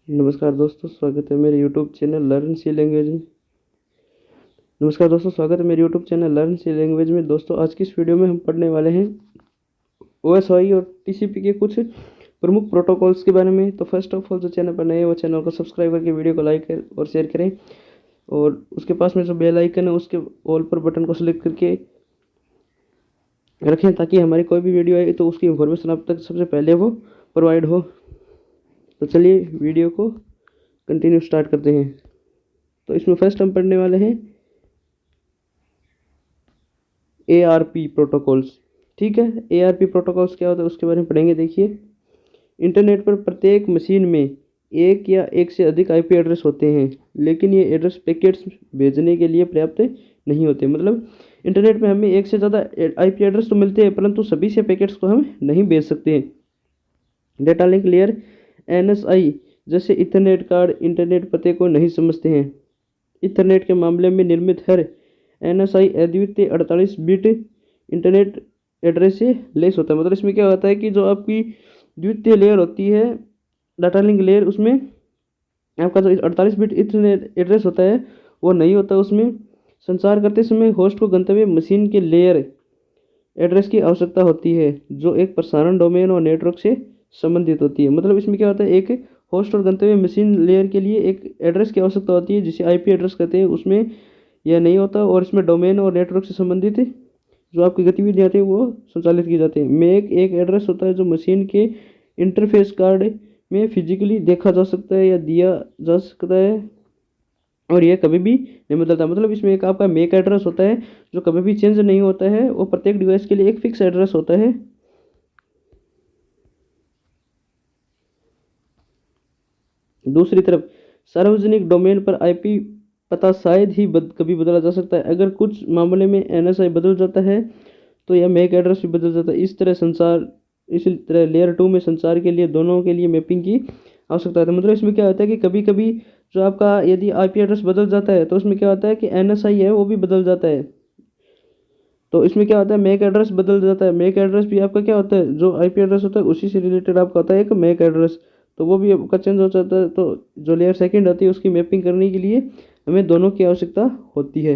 नमस्कार दोस्तों, स्वागत है मेरे YouTube channel learn C language में। नमस्कार दोस्तों, स्वागत है मेरे YouTube channel learn C language में। दोस्तों, आज की इस वीडियो में हम पढ़ने वाले हैं ओएसआई और टीसीपी के कुछ प्रमुख प्रोटोकॉल्स के बारे में। तो फर्स्ट ऑफ ऑल, जो चैनल पर नए हैं वो चैनल को सब्सक्राइब करके वीडियो को लाइक और शेयर करें, और उसके पास में जो बेल आइकन है उसके ऑल पर बटन को सेलेक्ट करके रखें, ताकि हमारी कोई भी वीडियो आए तो उसकी इन्फॉर्मेशन आप तक सबसे पहले वो प्रोवाइड हो। तो चलिए वीडियो को कंटिन्यू स्टार्ट करते हैं। तो इसमें फर्स्ट हम पढ़ने वाले हैं ARP प्रोटोकॉल्स। ठीक है, ARP प्रोटोकॉल्स क्या होता है उसके बारे में पढ़ेंगे। देखिए, इंटरनेट पर प्रत्येक मशीन में एक या एक से अधिक IP एड्रेस होते हैं, लेकिन ये एड्रेस पैकेट्स भेजने के लिए पर्याप्त नहीं होते। मतलब इंटरनेट में हमें एक से ज़्यादा IP एड्रेस तो मिलते हैं, परंतु सभी से पैकेट्स को हम नहीं भेज सकते हैं। डेटा लिंक लेयर NSI जैसे इथरनेट कार्ड इंटरनेट पते को नहीं समझते हैं। इथरनेट के मामले में निर्मित हर NSI अद्वितीय 48 बिट इंटरनेट एड्रेस से लेस होता है। मतलब इसमें क्या होता है कि जो आपकी द्वितीय लेयर होती है, डाटा लिंक लेयर, उसमें आपका जो 48 बिट इथरनेट एड्रेस होता है वो नहीं होता। उसमें संचार करते समय होस्ट को गंतव्य मशीन के लेयर एड्रेस की आवश्यकता होती है, जो एक प्रसारण डोमेन और नेटवर्क से संबंधित होती है। मतलब इसमें क्या होता है, एक होस्ट और गंतव्य मशीन लेयर के लिए एक एड्रेस की आवश्यकता होती है जिसे IP एड्रेस कहते हैं। उसमें यह नहीं होता, और इसमें डोमेन और नेटवर्क से संबंधित जो आपकी गतिविधियाँ होती है वो संचालित की जाती है। मेक एक एड्रेस होता है जो मशीन के इंटरफेस कार्ड में फिजिकली देखा जा सकता है या दिया जा सकता है, और यह कभी भी नहीं बदलता। मतलब इसमें एक आपका मेक एड्रेस होता है जो कभी भी चेंज नहीं होता है, और प्रत्येक डिवाइस के लिए एक फिक्स एड्रेस होता है। दूसरी तरफ सार्वजनिक डोमेन पर IP पता शायद ही कभी बदला जा सकता है। अगर कुछ मामले में NSI बदल जाता है तो यह मैक एड्रेस भी बदल जाता है। इसी तरह लेयर 2 में संचार के लिए दोनों के लिए मैपिंग की आवश्यकता है। मतलब इसमें क्या होता है कि कभी कभी जो आपका यदि IP एड्रेस बदल जाता है तो उसमें क्या होता है कि NSI है वो भी बदल जाता है। तो इसमें क्या होता है, मैक एड्रेस बदल जाता है। मैक एड्रेस भी आपका क्या होता है, जो IP एड्रेस होता है उसी से रिलेटेड आपका होता है एक मैक एड्रेस, तो वो भी आपका चेंज हो जाता है। तो जो लेयर सेकंड होती है उसकी मैपिंग करने के लिए हमें दोनों की आवश्यकता होती है।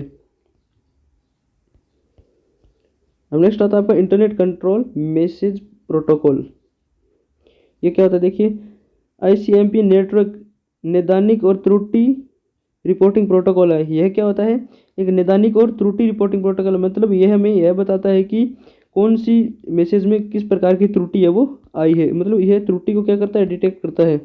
अब नेक्स्ट आता है आपका इंटरनेट कंट्रोल मैसेज प्रोटोकॉल। ये क्या होता है, देखिए, ICMP नेटवर्क नैदानिक और त्रुटि रिपोर्टिंग प्रोटोकॉल है। यह क्या होता है, एक नैदानिक और त्रुटि रिपोर्टिंग प्रोटोकॉल। मतलब यह हमें यह बताता है कि कौन सी मैसेज में किस प्रकार की त्रुटि है वो आई है। मतलब यह त्रुटि को क्या करता है, डिटेक्ट करता है।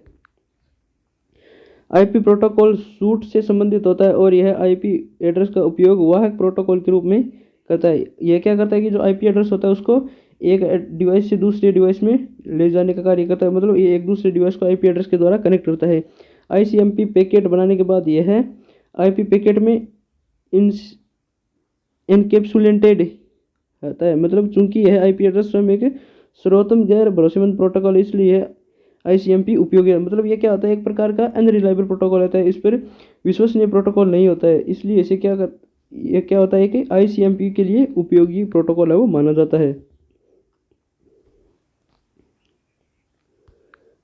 IP प्रोटोकॉल सूट से संबंधित होता है, और यह IP एड्रेस का उपयोग वाहक प्रोटोकॉल के रूप में करता है। यह क्या करता है कि जो IP एड्रेस होता है उसको एक डिवाइस से दूसरे डिवाइस में ले जाने का कार्य करता है। मतलब ये एक दूसरे डिवाइस को IP एड्रेस के द्वारा कनेक्ट करता है। ICMP पैकेट बनाने के बाद यह IP पैकेट में इनकेप्सुलेटेड रहता है। मतलब चूंकि यह IP एड्रेस स्वयं एक सर्वोत्तम गैर भरोसेमंद प्रोटोकॉल है, इसलिए यह ICMP उपयोगी है। मतलब ये क्या होता है, एक प्रकार का अनरिलायबल प्रोटोकॉल होता है, इस पर विश्वसनीय प्रोटोकॉल नहीं होता है, इसलिए इसे ये क्या होता है कि ICMP के लिए उपयोगी प्रोटोकॉल है वो माना जाता है।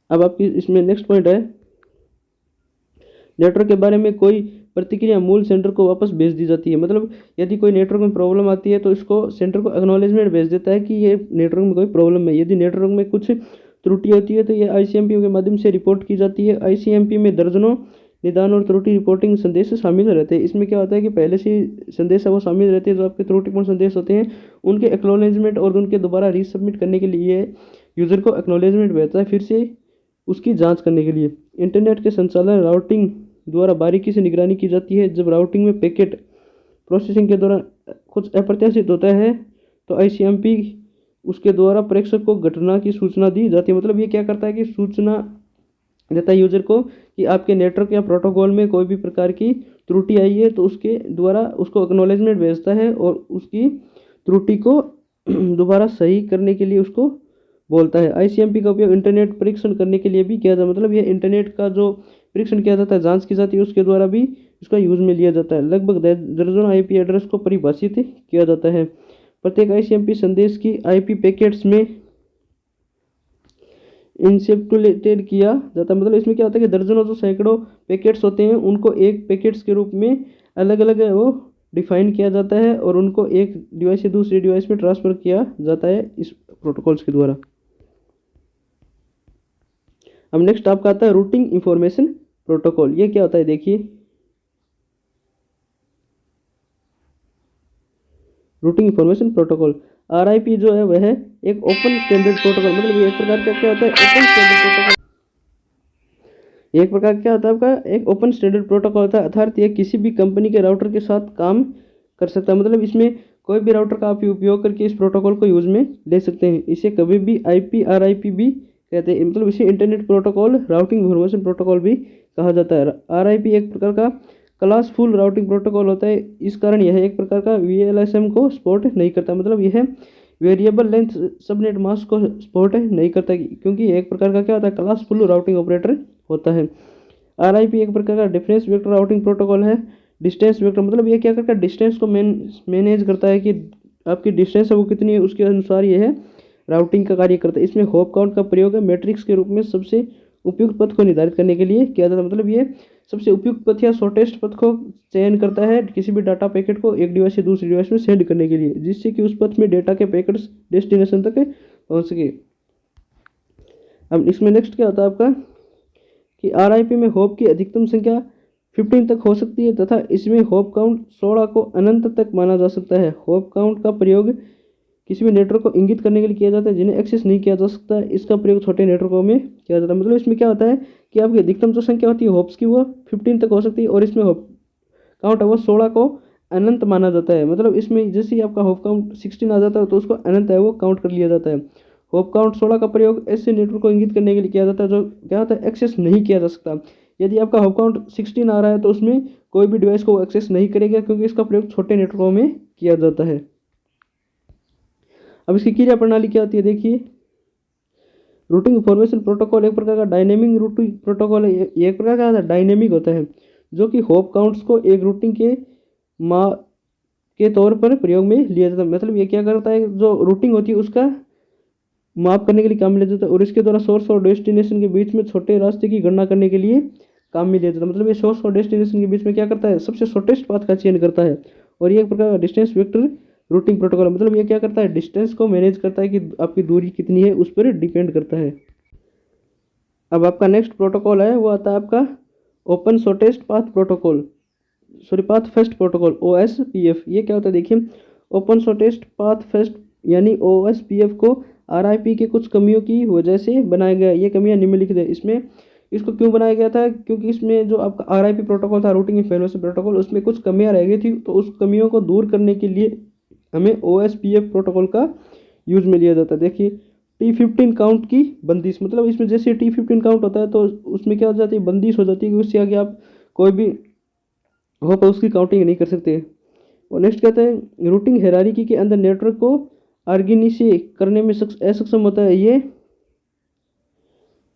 अब आपकी इसमें नेक्स्ट पॉइंट है, नेटवर्क के बारे में कोई प्रतिक्रिया मूल सेंटर को वापस भेज दी जाती है। मतलब यदि कोई नेटवर्क में प्रॉब्लम आती है तो इसको सेंटर को एक्नॉलेजमेंट भेज देता है कि ये नेटवर्क में कोई प्रॉब्लम है। यदि नेटवर्क में कुछ त्रुटि होती है तो ये ICMP के माध्यम से रिपोर्ट की जाती है। ICMP में दर्जनों निदान और त्रुटि रिपोर्टिंग संदेश शामिल रहते हैं। इसमें क्या होता है कि पहले से संदेश वो शामिल रहते हैं, जो आपके त्रुटिपूर्ण संदेश होते हैं उनके एक्नॉलेजमेंट और उनके दोबारा रीसबमिट करने के लिए यूज़र को एक्नॉलेजमेंट भेजता है, फिर से उसकी जांच करने के लिए। इंटरनेट के संचालन राउटिंग द्वारा बारीकी से निगरानी की जाती है। जब राउटिंग में पैकेट प्रोसेसिंग के दौरान कुछ अप्रत्याशित होता है तो ICMP उसके द्वारा प्रेषक को घटना की सूचना दी जाती है। मतलब ये क्या करता है कि सूचना देता है यूजर को कि आपके नेटवर्क या प्रोटोकॉल में कोई भी प्रकार की त्रुटि आई है, तो उसके द्वारा उसको एक्नॉलेजमेंट भेजता है और उसकी त्रुटि को दोबारा सही करने के लिए उसको बोलता है। ICMP का उपयोग इंटरनेट परीक्षण करने के लिए भी किया जाता है। मतलब ये इंटरनेट का जो परीक्षण किया जाता है, जांच की जाती है, उसके द्वारा भी इसका यूज़ में लिया जाता है। लगभग दर्जनों IP एड्रेस को परिभाषित किया जाता है। प्रत्येक ICMP संदेश की IP पैकेट्स में इंसेप्टुलेटेड किया जाता है। मतलब इसमें क्या होता है कि दर्जनों जो सैकड़ों पैकेट्स होते हैं उनको एक पैकेट्स के रूप में अलग अलग वो डिफाइन किया जाता है और उनको एक डिवाइस से दूसरे डिवाइस में ट्रांसफ़र किया जाता है इस प्रोटोकॉल्स के द्वारा। अब नेक्स्ट आपका आता है रूटिंग इंफॉर्मेशन प्रोटोकॉल। ये क्या होता है देखिए, रूटिंग इंफॉर्मेशन प्रोटोकॉल RIP जो है वह है एक ओपन स्टैंडर्ड प्रोटोकॉल। मतलब ये एक प्रकार का क्या होता है, ओपन स्टैंडर्ड प्रोटोकॉल। एक प्रकार क्या होता है आपका, एक ओपन स्टैंडर्ड प्रोटोकॉल होता है, अर्थात ये किसी भी कंपनी के राउटर के साथ काम कर सकता है। मतलब इसमें कोई भी राउटर का आप उपयोग करके इस प्रोटोकॉल को यूज़ में ले सकते हैं। इसे कभी भी IP/RIP भी कहते हैं। मतलब इसे internet protocol routing information protocol भी कहा जाता है। RIP एक प्रकार का क्लासफुल राउटिंग प्रोटोकॉल होता है। इस कारण यह एक प्रकार का VLSM को सपोर्ट नहीं करता। मतलब यह वेरिएबल लेंथ सबनेट मास्क को सपोर्ट नहीं करता, क्योंकि यह एक प्रकार का क्या होता है, क्लासफुल राउटिंग ऑपरेटर होता है। RIP एक प्रकार का डिफरेंस वेक्टर राउटिंग प्रोटोकॉल है। डिस्टेंस वेक्टर मतलब ये क्या करता है, डिस्टेंस को मैनेज करता है कि आपकी डिस्टेंस है वो कितनी है, उसके अनुसार ये है राउटिंग का कार्य करता है। इसमें होप काउंट का प्रयोग है मैट्रिक्स के रूप में सबसे उपयुक्त पथ को निर्धारित करने के लिए किया जाता है। मतलब ये सबसे उपयुक्त पथ या शॉर्टेस्ट पथ को चयन करता है किसी भी डाटा पैकेट को एक डिवाइस से दूसरी डिवाइस में सेंड करने के लिए, जिससे कि उस पथ में डेटा के पैकेट्स डेस्टिनेशन तक पहुंच सके। अब इसमें नेक्स्ट क्या होता है आपका कि RIP में होप की अधिकतम संख्या 15 तक हो सकती है तथा इसमें होप काउंट 16 को अनंत तक माना जा सकता है। होप काउंट का प्रयोग किसी भी नेटवर्क को इंगित करने के लिए किया जाता है जिन्हें एक्सेस नहीं किया जा सकता। इसका प्रयोग छोटे नेटवर्कों में किया जाता है। मतलब इसमें क्या होता है कि आपकी अधिकतम जो संख्या होती है होप्स की वो 15 तक हो सकती है और इसमें होप काउंट है वो 16 को अनंत माना जाता है। मतलब इसमें जैसे ही आपका होप काउंट 16 आ जाता है तो उसको अनंत है वो काउंट कर लिया जाता है। होप काउंट 16 का प्रयोग ऐसे नेटवर्क को इंगित करने के लिए किया जाता है जो क्या होता है, एक्सेस नहीं किया जा सकता। यदि आपका होप काउंट 16 आ रहा है तो उसमें कोई भी डिवाइस को एक्सेस नहीं करेगा, क्योंकि इसका प्रयोग छोटे नेटवर्कों में किया जाता है। अब इसकी क्रिया प्रणाली क्या होती है देखिए, रूटिंग इंफॉर्मेशन प्रोटोकॉल एक प्रकार का डायनेमिक रूटिंग प्रोटोकॉल है। ये एक प्रकार का डायनेमिक होता है जो कि होप काउंट्स को एक रूटिंग के के तौर पर प्रयोग में लिया जाता है। मतलब ये क्या करता है, जो रूटिंग होती है उसका माप करने के लिए काम में लिया जाता है और इसके द्वारा सोर्स और डेस्टिनेशन के बीच में छोटे रास्ते की गणना करने के लिए काम में लिया जाता है। मतलब ये सोर्स और डेस्टिनेशन के बीच में क्या करता है, सबसे शॉर्टेस्ट पाथ का चयन करता है। और ये एक प्रकार का डिस्टेंस वेक्टर रूटिंग प्रोटोकॉल, मतलब ये क्या करता है, डिस्टेंस को मैनेज करता है कि आपकी दूरी कितनी है उस पर डिपेंड करता है। अब आपका नेक्स्ट प्रोटोकॉल है वो आता है आपका open shortest path protocol, sorry path first protocol OSPF। ये क्या होता है देखिए, ओपन शॉर्टेस्ट पाथ फर्स्ट यानी OSPF को RIP के कुछ कमियों की वजह से बनाया गया। ये कमियां निम्नलिखित है। इसमें इसको क्यों बनाया गया था, क्योंकि इसमें जो आपका RIP प्रोटोकॉल था रूटिंग इंफॉर्मेशन प्रोटोकॉल, उसमें कुछ कमियां रह गई थी। तो उस कमियों को दूर करने के लिए हमें OSPF प्रोटोकॉल का यूज में लिया जाता है। देखिए T15 काउंट की बंदिश, मतलब इसमें जैसे T15 काउंट होता है तो उसमें क्या हो जाती है, बंदिश हो जाती है कि उससे आगे आप कोई भी होप उसकी काउंटिंग नहीं कर सकते। और नेक्स्ट कहते हैं रूटिंग हायरार्की के अंदर नेटवर्क को आर्गेनाइज करने में असक्षम होता है।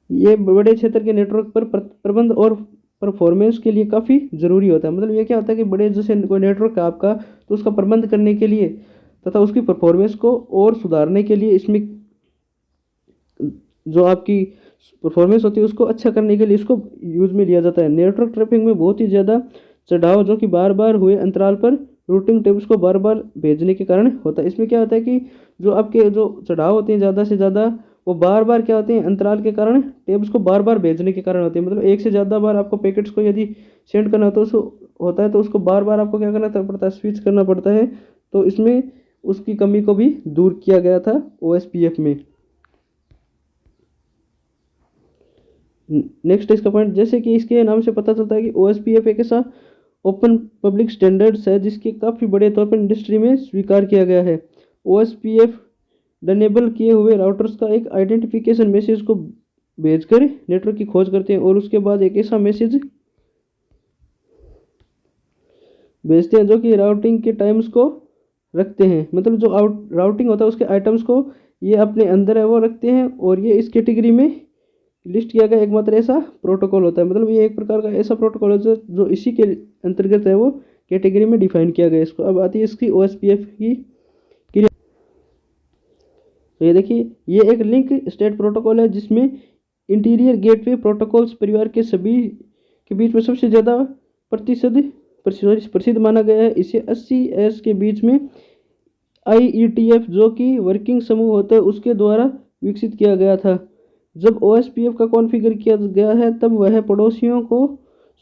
ये बड़े क्षेत्र के नेटवर्क पर प्रबंध और परफॉर्मेंस के लिए काफ़ी ज़रूरी होता है। मतलब ये क्या होता है कि बड़े जैसे कोई नेटवर्क है आपका तो उसका प्रबंध करने के लिए तथा उसकी परफॉर्मेंस को और सुधारने के लिए इसमें जो आपकी परफॉर्मेंस होती है उसको अच्छा करने के लिए इसको यूज़ में लिया जाता है। नेटवर्क ट्रैफिक में बहुत ही ज़्यादा चढ़ाव जो कि बार बार हुए अंतराल पर रूटिंग टेबल्स को बार बार भेजने के कारण होता है। इसमें क्या होता है कि जो आपके जो चढ़ाव होते हैं ज़्यादा से ज़्यादा वो बार बार क्या होते हैं, अंतराल के कारण टेबल्स को बार बार भेजने के कारण होते हैं। मतलब एक से ज़्यादा बार आपको पैकेट्स को यदि सेंड करना होता है तो उसको बार बार आपको क्या करना पड़ता है, स्विच करना पड़ता है। तो इसमें उसकी कमी को भी दूर किया गया था OSPF में। नेक्स्ट इसका पॉइंट, जैसे कि इसके नाम से पता चलता है कि OSPF एक ऐसा ओपन पब्लिक स्टैंडर्ड्स है जिसके काफ़ी बड़े तौर पर इंडस्ट्री में स्वीकार किया गया है। OSPF डनेबल किए हुए राउटर्स का एक आइडेंटिफिकेशन मैसेज को भेजकर नेटवर्क की खोज करते हैं और उसके बाद एक ऐसा मैसेज भेजते हैं जो कि राउटिंग के टाइम्स को रखते हैं। मतलब जो राउटिंग होता है उसके आइटम्स को ये अपने अंदर है वो रखते हैं और ये इस कैटेगरी में लिस्ट किया गया एकमात्र ऐसा प्रोटोकॉल होता है। मतलब ये एक प्रकार का ऐसा प्रोटोकॉल है जो इसी के अंतर्गत है वो कैटेगरी में डिफाइन किया गया इसको। अब आती है इसकी OSPF की क्रिया। तो ये देखिए ये एक लिंक स्टेट प्रोटोकॉल है जिसमें इंटीरियर गेटवे प्रोटोकॉल्स परिवार के सभी के बीच में सबसे ज़्यादा प्रतिशत प्रसिद्ध माना गया है। इसे 80S के बीच में IETF जो कि वर्किंग समूह होता है उसके द्वारा विकसित किया गया था। जब OSPF का कॉन्फ़िगर किया गया है तब वह पड़ोसियों को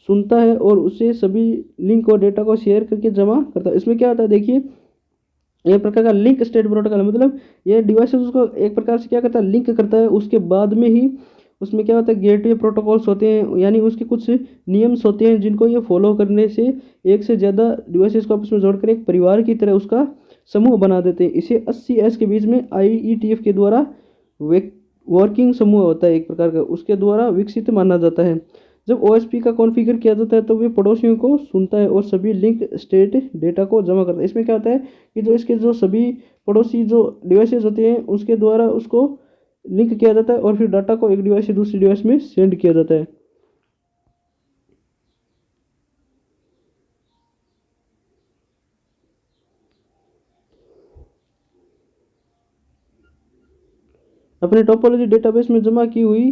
सुनता है और उसे सभी लिंक और डेटा को शेयर करके जमा करता है। इसमें क्या होता है देखिए, एक प्रकार का लिंक स्टेट प्रोटोकॉल है, मतलब ये डिवाइसेस उसको एक प्रकार से क्या करता है, लिंक करता है। उसके बाद में ही उसमें क्या होता है, गेटवे प्रोटोकॉल्स होते हैं, यानी उसके कुछ नियम्स होते हैं जिनको ये फॉलो करने से एक से ज़्यादा डिवाइसेस को आपस में जोड़कर एक परिवार की तरह उसका समूह बना देते हैं। इसे 80S के बीच में IETF के द्वारा वर्किंग समूह होता है एक प्रकार का, उसके द्वारा विकसित माना जाता है। जब OSP का कॉन्फ़िगर किया जाता है तो वे पड़ोसियों को सुनता है और सभी लिंक स्टेट डेटा को जमा करता है। इसमें क्या होता है कि जो इसके जो सभी पड़ोसी जो डिवाइसेस होते हैं उसके द्वारा उसको लिंक किया जाता है और फिर डाटा को एक डिवाइस से दूसरी डिवाइस में सेंड किया जाता है। अपने टोपोलॉजी डेटाबेस में जमा की हुई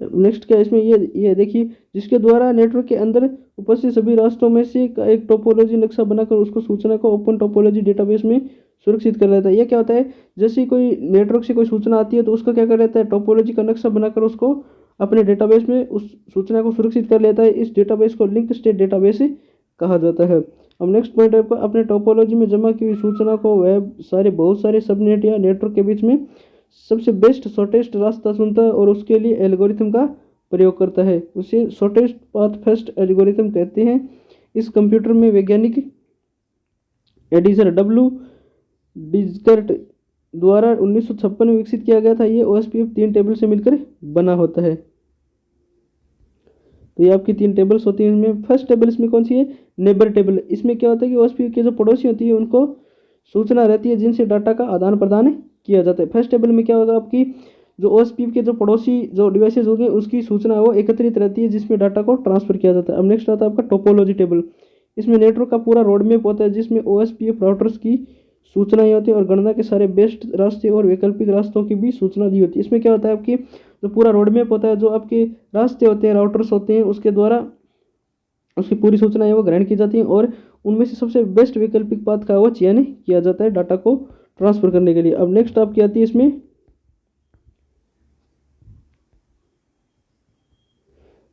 नेक्स्ट क्या है इसमें, ये देखिए, जिसके द्वारा नेटवर्क के अंदर उपस्थित सभी रास्तों में से एक टोपोलॉजी नक्शा बनाकर उसको सूचना को ओपन टोपोलॉजी डेटाबेस में सुरक्षित कर लेता है। यह क्या होता है, जैसे कोई नेटवर्क से कोई सूचना आती है तो उसका क्या कर लेता है, टोपोलॉजी का नक्शा बनाकर उसको अपने डेटाबेस में उस सूचना को सुरक्षित कर लेता है। इस डेटाबेस को लिंक स्टेट डेटाबेस कहा जाता है। अब नेक्स्ट पॉइंट है, अपने टोपोलॉजी में जमा की हुई सूचना को वह बहुत सारे सबनेट या नेटवर्क के बीच में सबसे बेस्ट शॉर्टेस्ट रास्ता चुनता है और उसके लिए एल्गोरिथम का प्रयोग करता है। उसे शॉर्टेस्ट पाथ फर्स्ट एल्गोरिथम कहते हैं। इस कंप्यूटर में वैज्ञानिक एडिसन W डिस्कर्ट द्वारा 1956 में विकसित किया गया था। ये OSPF 3 टेबल से मिलकर बना होता है। तो ये आपकी 3 टेबल्स होती हैं। इसमें फर्स्ट टेबल इसमें कौन सी है, नेबर टेबल। इसमें क्या होता है कि OSPF के जो पड़ोसी होती है उनको सूचना रहती है जिनसे डाटा का आदान प्रदान किया जाता है। फर्स्ट टेबल में क्या होगा, आपकी जो OSPF के जो पड़ोसी जो डिवाइसेज होंगे उसकी सूचना वो एकत्रित रहती है जिसमें डाटा को ट्रांसफर किया जाता है। अब नेक्स्ट आता है आपका टोपोलॉजी टेबल। इसमें नेटवर्क का पूरा रोडमैप होता है जिसमें OSPF राउटर्स की सूचनाएं होती है और गणना के सारे बेस्ट रास्ते और वैकल्पिक रास्तों की भी सूचना दी होती है। इसमें क्या होता है, आपकी जो पूरा रोडमैप होता है, जो आपके रास्ते होते हैं, राउटर्स होते हैं, उसके द्वारा उसकी पूरी सूचनाएं वो ग्रहण की जाती हैं और उनमें से सबसे बेस्ट वैकल्पिक पाथ का वो चयन किया जाता है डाटा को ट्रांसफर करने के लिए। अब नेक्स्ट आपकी आती है इसमें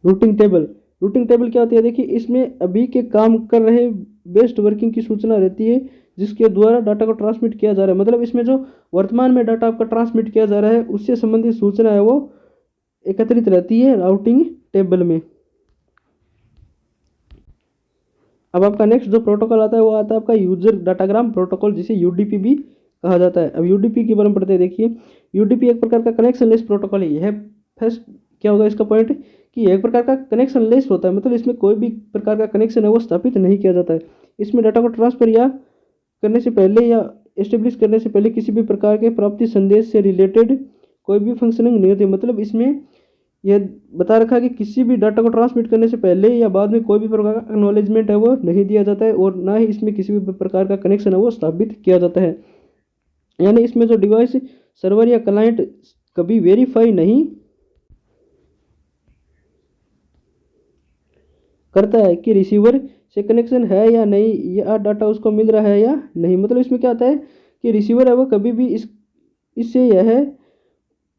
रूटिंग टेबल। रूटिंग टेबल क्या होती है, देखिए इसमें अभी के काम कर रहे बेस्ट वर्किंग की सूचना रहती है जिसके द्वारा डाटा को ट्रांसमिट किया जा रहा है। मतलब इसमें जो वर्तमान में डाटा आपका ट्रांसमिट किया जा रहा है उससे संबंधित सूचना है वो एकत्रित रहती है राउटिंग टेबल में। अब आपका नेक्स्ट जो प्रोटोकॉल आता है वो आता है आपका यूजर डाटाग्राम प्रोटोकॉल, जिसे UDP भी कहा जाता है। अब UDP के बारे में पढ़ते हैं। देखिए UDP एक प्रकार का कनेक्शन लेस प्रोटोकॉल है। यह फर्स्ट क्या होगा इसका पॉइंट कि एक प्रकार का कनेक्शन लेस होता है, मतलब इसमें कोई भी प्रकार का कनेक्शन है वो स्थापित नहीं किया जाता है। इसमें डाटा को ट्रांसफर या करने से पहले या एस्टेब्लिश करने से पहले किसी भी प्रकार के प्राप्ति संदेश से रिलेटेड कोई भी फंक्शनिंग नहीं होती। मतलब इसमें यह बता रखा है कि किसी भी डाटा को ट्रांसमिट करने से पहले या बाद में कोई भी प्रकार का एक्नॉलेजमेंट है वो नहीं दिया जाता है और ना ही इसमें किसी भी प्रकार का कनेक्शन है वो स्थापित किया जाता है। यानी इसमें जो डिवाइस सर्वर या क्लाइंट कभी वेरीफाई नहीं करता है कि रिसीवर से कनेक्शन है या नहीं, या डाटा उसको मिल रहा है या नहीं। मतलब इसमें क्या होता है कि रिसीवर है वो कभी भी इससे यह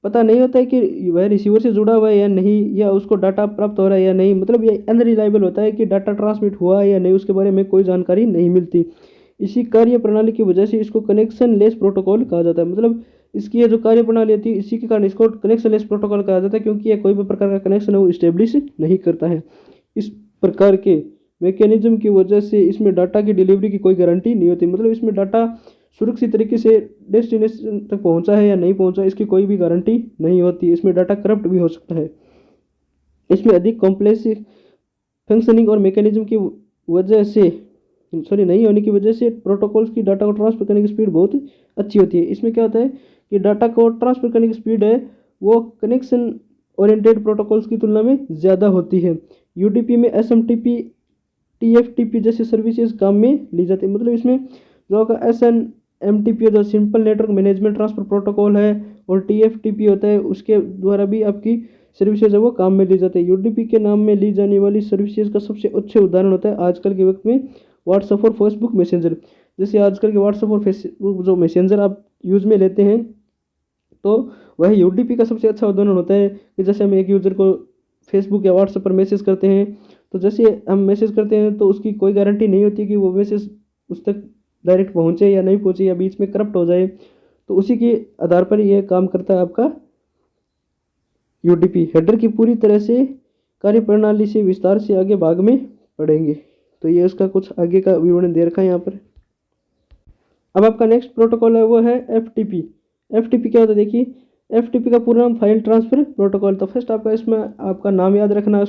पता नहीं होता है कि वह रिसीवर से जुड़ा हुआ है या नहीं, या उसको डाटा प्राप्त हो रहा है या नहीं। मतलब ये अनरिलायबल होता है कि डाटा ट्रांसमिट हुआ है या नहीं, उसके बारे में कोई जानकारी नहीं मिलती। इसी कार्य प्रणाली की वजह से इसको कनेक्शन लेस प्रोटोकॉल कहा जाता है। मतलब इसकी ये जो कार्य प्रणाली होती है इसी के कारण इसको कनेक्शन लेस प्रोटोकॉल कहा जाता है, क्योंकि यह कोई भी प्रकार का कनेक्शन है वो इस्टेब्लिश नहीं करता है। इस प्रकार के मैकेनिज्म की वजह से इसमें डाटा की डिलीवरी की कोई गारंटी नहीं होती। मतलब इसमें डाटा सुरक्षित तरीके से डेस्टिनेशन तक पहुंचा है या नहीं पहुंचा इसकी कोई भी गारंटी नहीं होती। इसमें डाटा करप्ट भी हो सकता है। इसमें अधिक कॉम्प्लेक्स फंक्शनिंग और मैकेनिज्म की वजह से नहीं होने की वजह से प्रोटोकॉल्स की डाटा को ट्रांसफर करने की स्पीड बहुत अच्छी होती है। इसमें क्या होता है कि डाटा को ट्रांसफर करने की स्पीड है वो कनेक्शन ओरिएंटेड प्रोटोकॉल्स की तुलना में ज़्यादा होती है। UDP में SMTP TFTP जैसे सर्विसेज काम में ली जाती है। मतलब इसमें जो आपका SNMTP जो simple network management transfer protocol है, और TFTP होता है, उसके द्वारा भी आपकी सर्विसेज है वो काम में ली जाती है। UDP के नाम में ली जाने वाली सर्विसेज का सबसे अच्छे उदाहरण होता है आजकल के वक्त में व्हाट्सएप और फेसबुक मैसेंजर। जैसे आजकल के व्हाट्सएप और फेसबुक जो मैसेंजर आप यूज़ में लेते हैं, तो वह UDP का सबसे अच्छा उदाहरण होता है कि जैसे हम एक यूज़र को फेसबुक या व्हाट्सएप पर मैसेज करते हैं, तो जैसे हम मैसेज करते हैं तो उसकी कोई गारंटी नहीं होती कि वो मैसेज उस तक डायरेक्ट पहुँचे या नहीं पहुँचे, या बीच में करप्ट हो जाए। तो उसी के आधार पर यह काम करता है आपका UDP। हेडर की पूरी तरह से कार्यप्रणाली से विस्तार से आगे भाग में पढ़ेंगे, तो ये उसका कुछ आगे का विवरण दे रखा है यहाँ पर। अब आपका नेक्स्ट प्रोटोकॉल है वो है FTP। FTP क्या होता है देखिए, FTP का पूरा नाम फाइल ट्रांसफर प्रोटोकॉल। तो फर्स्ट आपका इसमें आपका नाम याद रखना है,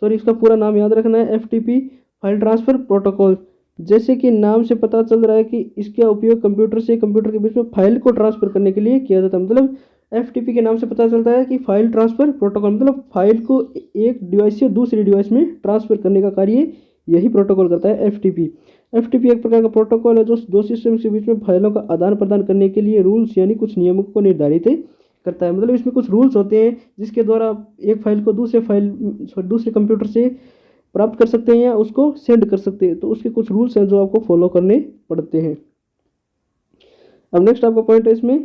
इसका पूरा नाम याद रखना है, FTP फाइल ट्रांसफर प्रोटोकॉल। जैसे कि नाम से पता चल रहा है कि इसका उपयोग कंप्यूटर से कंप्यूटर के बीच में फाइल को ट्रांसफर करने के लिए किया जाता है। मतलब FTP के नाम से पता चलता है कि फाइल ट्रांसफर प्रोटोकॉल, मतलब फाइल को एक डिवाइस से दूसरी डिवाइस में ट्रांसफर करने का कार्य यही प्रोटोकॉल करता है FTP। FTP एक प्रकार का प्रोटोकॉल है जो दो सिस्टम के बीच में फाइलों का आदान प्रदान करने के लिए रूल्स यानी कुछ नियमों को निर्धारित करता है। मतलब इसमें कुछ रूल्स होते हैं जिसके द्वारा एक फाइल को दूसरे कंप्यूटर से प्राप्त कर सकते हैं या उसको सेंड कर सकते हैं। तो उसके कुछ रूल्स हैं जो आपको फॉलो करने पड़ते हैं। अब नेक्स्ट आपका पॉइंट है इसमें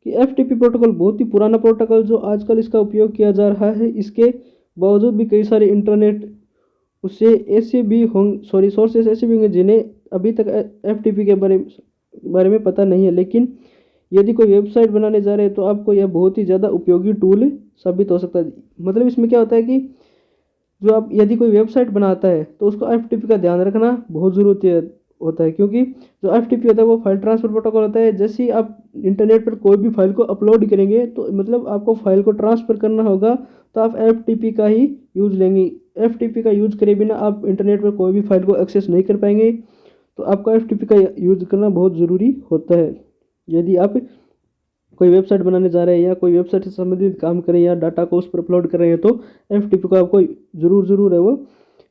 कि FTP प्रोटोकॉल बहुत ही पुराना प्रोटोकॉल जो आजकल इसका उपयोग किया जा रहा है। इसके बावजूद भी कई सारे इंटरनेट उससे ऐसे भी होंगे सोर्सेस ऐसे भी होंगे जिन्हें अभी तक FTP के बारे में पता नहीं है, लेकिन यदि कोई वेबसाइट बनाने जा रहे हैं तो आपको यह बहुत ही ज़्यादा उपयोगी टूल साबित हो सकता है। मतलब इसमें क्या होता है कि जो आप यदि कोई वेबसाइट बनाता है तो उसको FTP का ध्यान रखना बहुत ज़रूरी होता है, क्योंकि जो FTP होता है वो फाइल ट्रांसफर प्रोटोकॉल होता है। जैसे ही आप इंटरनेट पर कोई भी फाइल को अपलोड करेंगे तो मतलब आपको फाइल को ट्रांसफ़र करना होगा, तो आप FTP का ही यूज़ लेंगे। FTP का यूज़ करे बिना आप इंटरनेट पर कोई भी फाइल को एक्सेस नहीं कर पाएंगे, तो आपको FTP का यूज़ करना बहुत ज़रूरी होता है। यदि आप कोई वेबसाइट बनाने जा रहे हैं या कोई वेबसाइट से संबंधित काम करें या डाटा को उस पर अपलोड कर रहे हैं, तो FTP को आपको ज़रूर है वो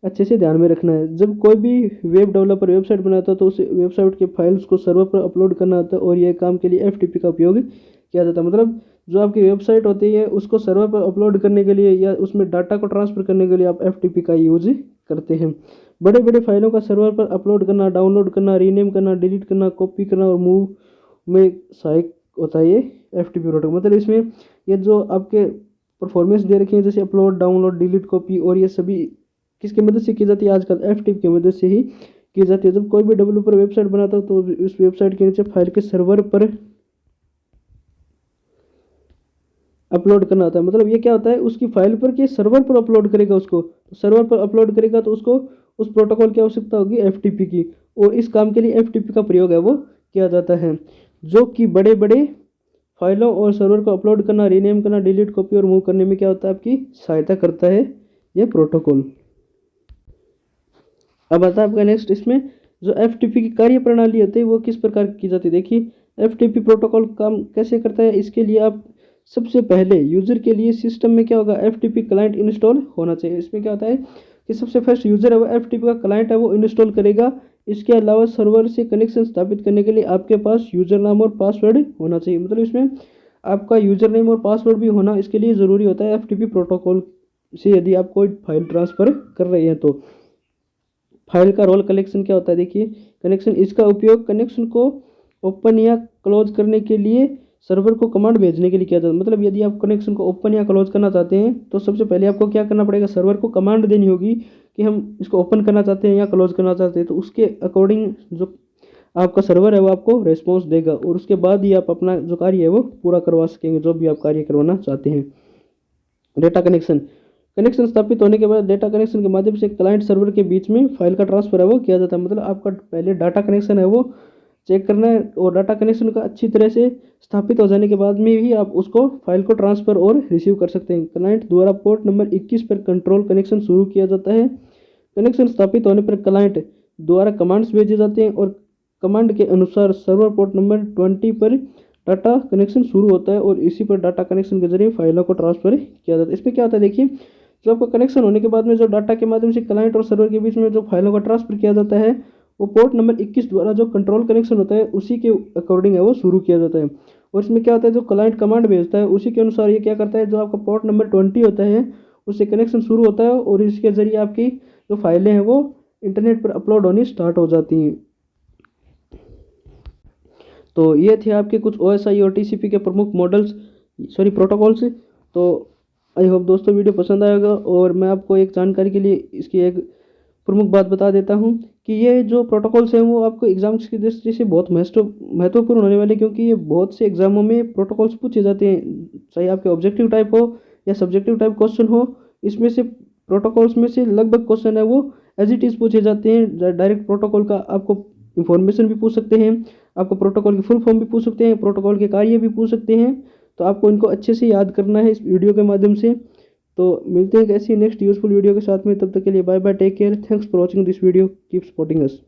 अच्छे से ध्यान में रखना है। जब कोई भी वेब डेवलपर वेबसाइट बनाता है तो उस वेबसाइट के फाइल्स को सर्वर पर अपलोड करना होता है, और यह काम के लिए FTP का उपयोग किया जाता है। मतलब जो आपकी वेबसाइट होती है उसको सर्वर पर अपलोड करने के लिए या उसमें डाटा को ट्रांसफ़र करने के लिए आप FTP का यूज करते हैं। बड़े बड़े फाइलों का सर्वर पर अपलोड करना, डाउनलोड करना, रीनेम करना, डिलीट करना, कॉपी करना और मूव में सहायक होता है ये FTP प्रोटोकॉल। मतलब इसमें ये जो आपके परफॉर्मेंस दे रखे हैं जैसे अपलोड, डाउनलोड, डिलीट, कॉपी, और ये सभी किसकी मदद से की जाती है, आजकल FTP की मदद से ही की जाती है। जब कोई भी डेवलपर वेबसाइट बनाता है तो उस वेबसाइट के नीचे फाइल के सर्वर पर अपलोड करना होता है। मतलब ये क्या होता है, उसकी फाइल पर के सर्वर पर अपलोड करेगा, उसको तो सर्वर पर अपलोड करेगा तो उसको उस प्रोटोकॉल की आवश्यकता होगी FTP की, और इस काम के लिए FTP का प्रयोग है वो किया जाता है, जो कि बड़े बड़े फाइलों और सर्वर को अपलोड करना, रीनेम करना, डिलीट, कॉपी और मूव करने में क्या होता है, आपकी सहायता करता है यह प्रोटोकॉल। अब आता है आपका नेक्स्ट, इसमें जो FTP की कार्य प्रणाली होती है वो किस प्रकार की जाती है। देखिए FTP प्रोटोकॉल काम कैसे करता है, इसके लिए आप सबसे पहले यूज़र के लिए सिस्टम में क्या होगा, FTP क्लाइंट इंस्टॉल होना चाहिए। इसमें क्या होता है कि सबसे फर्स्ट यूज़र है वो FTP का क्लाइंट है वो इंस्टॉल करेगा। इसके अलावा सर्वर से कनेक्शन स्थापित करने के लिए आपके पास यूज़र नाम और पासवर्ड होना चाहिए। मतलब इसमें आपका यूज़र नेम और पासवर्ड भी होना इसके लिए ज़रूरी होता है FTP प्रोटोकॉल से, यदि आप कोई फाइल ट्रांसफ़र कर रहे हैं तो। फाइल का रोल कलेक्शन क्या होता है, देखिए कनेक्शन, इसका उपयोग कनेक्शन को ओपन या क्लोज करने के लिए सर्वर को कमांड भेजने के लिए किया जाता है। मतलब यदि आप कनेक्शन को ओपन या क्लोज करना चाहते हैं तो सबसे पहले आपको क्या करना पड़ेगा, सर्वर को कमांड देनी होगी कि हम इसको ओपन करना चाहते हैं या क्लोज करना चाहते हैं। तो उसके अकॉर्डिंग जो आपका सर्वर है वो आपको रेस्पॉन्स देगा, और उसके बाद ही आप अपना जो कार्य है वो पूरा करवा सकेंगे, जो भी आप कार्य करवाना चाहते हैं। डेटा कनेक्शन स्थापित होने के बाद डेटा कनेक्शन के माध्यम से क्लाइंट सर्वर के बीच में फाइल का ट्रांसफर है वो किया जाता है। मतलब आपका पहले डाटा कनेक्शन है वो चेक करना है, और डाटा कनेक्शन का अच्छी तरह से स्थापित हो जाने के बाद में ही आप उसको फाइल को ट्रांसफ़र और रिसीव कर सकते हैं। क्लाइंट द्वारा पोर्ट नंबर 21 पर कंट्रोल कनेक्शन शुरू किया जाता है। कनेक्शन स्थापित होने पर क्लाइंट द्वारा कमांड्स भेजे जाते हैं, और कमांड के अनुसार सर्वर पोर्ट नंबर 20 पर डाटा कनेक्शन शुरू होता है, और इसी पर डाटा कनेक्शन के जरिए फाइलों को ट्रांसफ़र किया जाता है। इसमें क्या होता है, देखिए जो आपका कनेक्शन होने के बाद में जो डाटा के माध्यम से क्लाइंट और सर्वर के बीच में जो फाइलों का ट्रांसफ़र किया जाता है वो पोर्ट नंबर 21 द्वारा जो कंट्रोल कनेक्शन होता है उसी के अकॉर्डिंग है वो शुरू किया जाता है। और इसमें क्या होता है, जो क्लाइंट कमांड भेजता है उसी के अनुसार ये क्या करता है, जो आपका पोर्ट नंबर 20 होता है उससे कनेक्शन शुरू होता है और इसके ज़रिए आपकी जो फाइलें हैं वो इंटरनेट पर अपलोड होनी स्टार्ट हो जाती हैं। तो ये थे आपके कुछ OSI और TCP के प्रमुख मॉडल्स, सॉरी प्रोटोकॉल्स। तो आई होप दोस्तों वीडियो पसंद आएगा। और मैं आपको एक जानकारी के लिए इसकी एक प्रमुख बात बता देता हूँ कि ये जो प्रोटोकॉल्स हैं वो आपको एग्जाम्स की दृष्टि से बहुत महत्वपूर्ण होने वाले, क्योंकि ये बहुत से एग्जामों में प्रोटोकॉल्स पूछे जाते हैं, चाहे आपके ऑब्जेक्टिव टाइप हो या सब्जेक्टिव टाइप क्वेश्चन हो। इसमें से प्रोटोकॉल्स में से लगभग क्वेश्चन है वो एज इट इज़ पूछे जाते हैं। डायरेक्ट प्रोटोकॉल का आपको इंफॉर्मेशन भी पूछ सकते हैं, आपको प्रोटोकॉल की फुल फॉर्म भी पूछ सकते हैं, प्रोटोकॉल के कार्य भी पूछ सकते हैं। तो आपको इनको अच्छे से याद करना है इस वीडियो के माध्यम से। तो मिलते हैं एक ऐसी नेक्स्ट यूजफुल वीडियो के साथ में, तब तक के लिए bye bye, take care, thanks for watching this video, keep supporting us.